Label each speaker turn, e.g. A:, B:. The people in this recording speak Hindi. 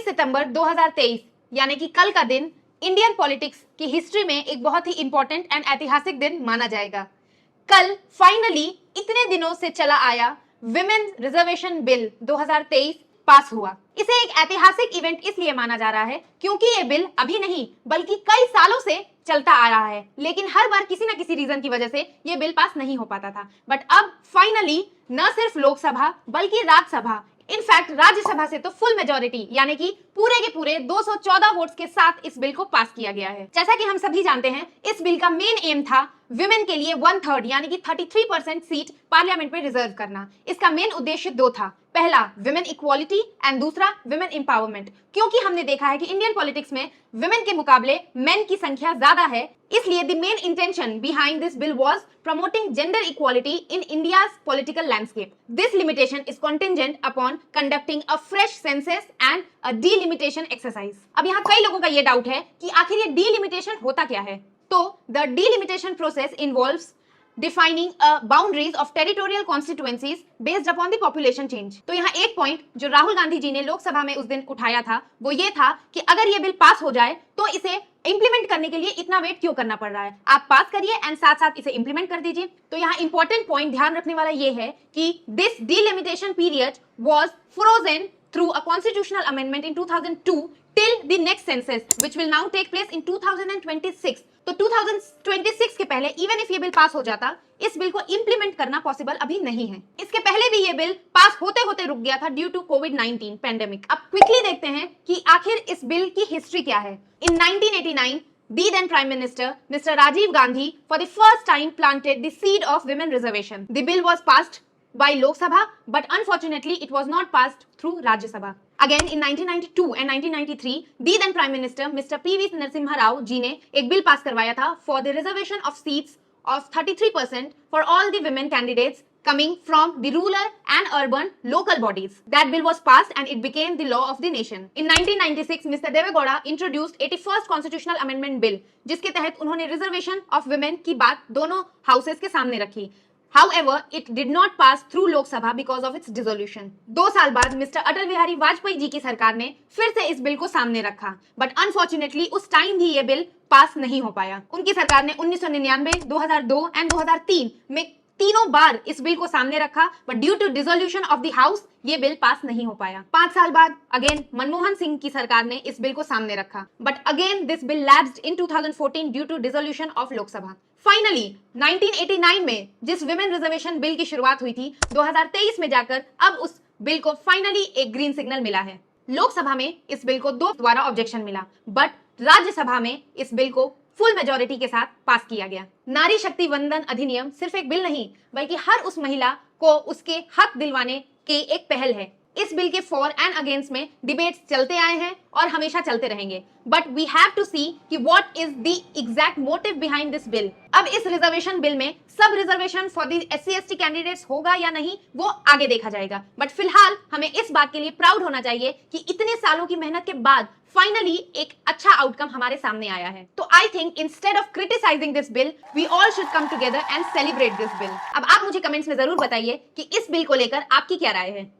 A: सितंबर 2023 यानी कि कल का दिन इंडियन पॉलिटिक्स की हिस्ट्री में एक बहुत ही इंपॉर्टेंट एंड ऐतिहासिक दिन माना जाएगा। कल फाइनली इतने दिनों से चला आया विमेन रिजर्वेशन बिल 2023 पास हुआ। इसे एक ऐतिहासिक इवेंट इसलिए माना जा रहा है क्योंकि ये बिल अभी नहीं बल्कि कई सालों से चलता आ रहा है, लेकिन हर बार किसी न किसी रीजन की वजह से ये बिल पास नहीं हो पाता था। बट अब फाइनली न सिर्फ लोकसभा बल्कि राज्यसभा, इनफैक्ट राज्यसभा से तो फुल मेजोरिटी यानी कि पूरे के पूरे 214 वोट्स के साथ इस बिल को पास किया गया है। जैसा कि हम सभी जानते हैं, इस बिल का मेन एम था विमेन के लिए 1/3 यानी कि 33% सीट पार्लियामेंट में रिजर्व करना। इसका मेन उद्देश्य दो था, पहला विमेन इक्वालिटी एंड दूसरा विमेन एम्पावरमेंट। क्योंकि हमने देखा है कि इंडियन पॉलिटिक्स में विमेन के मुकाबले मेन की संख्या ज्यादा है, इसलिए the main intention behind this bill was promoting gender equality in India's political landscape. This limitation is contingent upon conducting a fresh census and a delimitation exercise. अब यहाँ कई लोगों का ये डाउट है कि आखिर ये delimitation होता क्या है? तो the delimitation process involves defining boundaries of territorial constituencies based upon the population change. तो यहाँ एक पॉइंट जो राहुल गांधी जी ने लोकसभा में उस दिन उठाया था वो ये था कि अगर ये बिल पास हो जाए तो इसे इंप्लीमेंट करने के लिए इतना वेट क्यों करना पड़ रहा है, आप पास करिए एंड साथ साथ इसे इंप्लीमेंट कर दीजिए। तो यहाँ इंपॉर्टेंट पॉइंट ध्यान रखने वाला ये है कि this delimitation period was frozen through a constitutional amendment in 2002 till the next census which will now take place in 2026. तो 2026 के पहले इवन इफ ये बिल पास हो जाता, इस बिल को इंप्लीमेंट करना पॉसिबल अभी नहीं है। इसके पहले भी ये बिल पास होते होते रुक गया था ड्यू टू कोविड-19 पेंडेमिक। अब क्विकली देखते हैं कि आखिर इस बिल की हिस्ट्री क्या है। इन 1989 the then Prime Minister, Mr. Rajiv Gandhi, for the first time planted the seed of women reservation. The bill was passed by Lok Sabha, but unfortunately it was not passed through Rajya Sabha. Again in 1992 and 1993, the then Prime Minister, Mr. P.V. Narasimha Rao जी ने एक बिल पास करवाया था for the reservation of seats of 33% for all the women candidates coming from the rural and urban local bodies. That bill was passed and it became the law of the nation. In 1996, Mr. Deve Gowda introduced 81st Constitutional Amendment Bill, जिसके तहत उन्होंने रिजर्वेशन ऑफ वुमेन की बात दोनों हाउसेस के सामने रखी। However, it did not pass through Lok Sabha because of its dissolution. 2 साल बाद मिस्टर अटल बिहारी वाजपेयी जी की सरकार ने फिर से इस बिल को सामने रखा, बट अनफॉर्चुनेटली उस टाइम भी ये बिल पास नहीं हो पाया। उनकी सरकार ने 1999, 2002 एंड 2003 में तीनों बार इस बिल को सामने रखा, but due to dissolution of the house ये बिल पास नहीं हो पाया। 5 साल बाद अगेन मनमोहन सिंह की सरकार ने इस बिल को सामने रखा, but again this bill lapsed in 2014 due to dissolution of Lok Sabha. Finally 1989 में जिस विमेन रिजर्वेशन बिल की शुरुआत हुई थी, 2023 में जाकर अब उस बिल को फाइनली एक ग्रीन सिग्नल मिला है। लोकसभा में इस बिल को 2 द्वारा ऑब्जेक्शन मिला, बट राज्यसभा में इस बिल को फुल मेजोरिटी के साथ पास किया गया। नारी शक्ति वंदन अधिनियम सिर्फ एक बिल नहीं बल्कि हर उस महिला को उसके हक दिलवाने की एक पहल है। इस बिल के फॉर एंड अगेंस्ट में डिबेट्स चलते आए हैं और हमेशा चलते रहेंगे, बट वी हैव टू सी कि what is the exact motive behind this bill. अब इस रिजर्वेशन बिल में सब reservation for the SC/ST candidates होगा या नहीं वो आगे देखा जाएगा, बट फिलहाल हमें इस बात के लिए प्राउड होना चाहिए कि इतने सालों की मेहनत के बाद फाइनली एक अच्छा आउटकम हमारे सामने आया है। तो I think instead of criticising this bill we all should come together and celebrate this bill. अब आप मुझे कमेंट्स में जरूर बताइए कि इस बिल को लेकर आपकी क्या राय है।